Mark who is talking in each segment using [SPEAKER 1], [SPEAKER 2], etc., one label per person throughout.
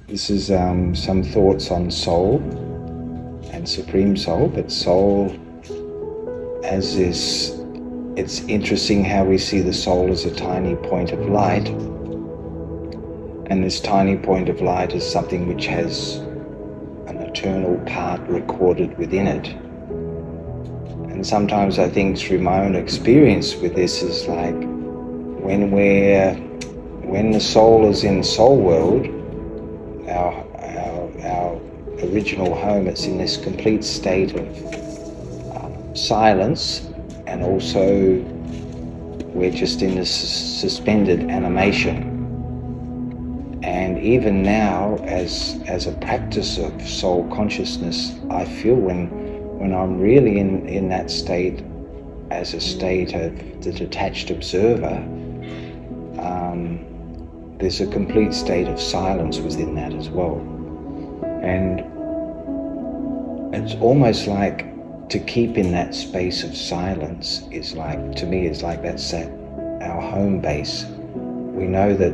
[SPEAKER 1] This is some thoughts on soul and Supreme Soul, but soul as this, it's interesting how we see the soul as a tiny point of light, and this tiny point of light is something which has an eternal part recorded within it. And sometimes I think through my own experience with this is like when the soul is in soul world, our original home, it's in this complete state of silence, and also we're just in this suspended animation. And even now, as a practice of soul consciousness, I feel when I'm really in that state, as a state of the detached observer, there's a complete state of silence within that as well. And it's almost like to keep in that space of silence is like, to me, is like that's our home base. We know that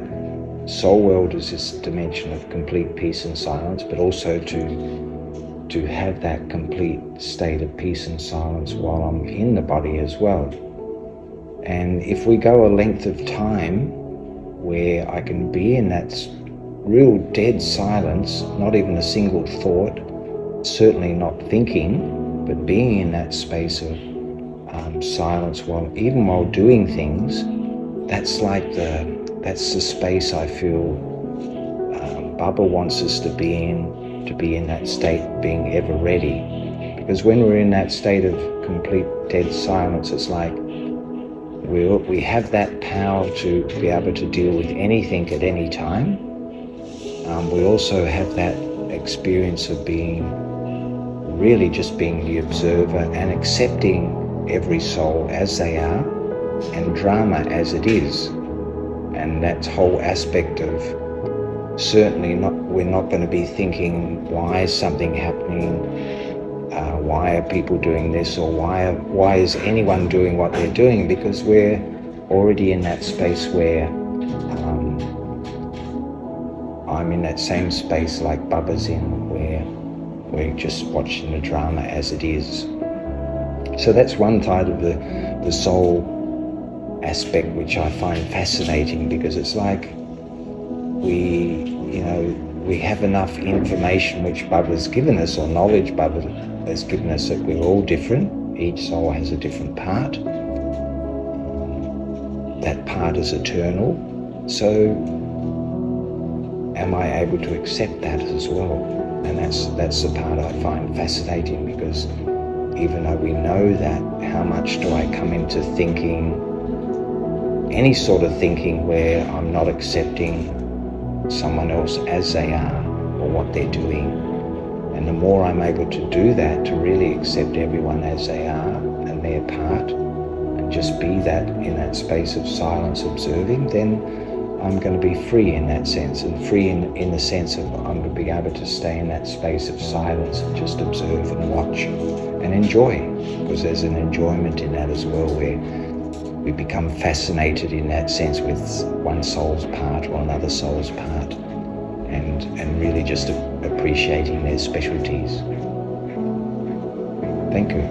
[SPEAKER 1] soul world is this dimension of complete peace and silence, but also to have that complete state of peace and silence while I'm in the body as well. And if we go a length of time where I can be in that real dead silence, not even a single thought, certainly not thinking, but being in that space of silence even while doing things, that's the space I feel Baba wants us to be in that state, being ever ready. Because when we're in that state of complete dead silence, it's like we have that power to be able to deal with anything at any time. We also have that experience of really just being the observer and accepting every soul as they are and drama as it is. And that whole aspect of we're not going to be thinking, why is something happening? Why are people doing this? Or why is anyone doing what they're doing? Because we're already in that space where I'm in that same space like Baba's in, where we're just watching the drama as it is. So that's one side of the soul aspect which I find fascinating, because it's like we have enough information which Baba's given us, or knowledge Baba has given us, that we're all different. Each soul has a different part. That part is eternal. So am I able to accept that as well? And that's the part I find fascinating, because even though we know that, how much do I come into thinking, any sort of thinking where I'm not accepting someone else as they are or what they're doing? And the more I'm able to do that, to really accept everyone as they are and their part, and just be that in that space of silence observing, then I'm going to be free in that sense, and free in the sense of I'm going to be able to stay in that space of silence and just observe and watch and enjoy, because there's an enjoyment in that as well, where we become fascinated in that sense with one soul's part or another soul's part, and really just appreciating their specialties. Thank you.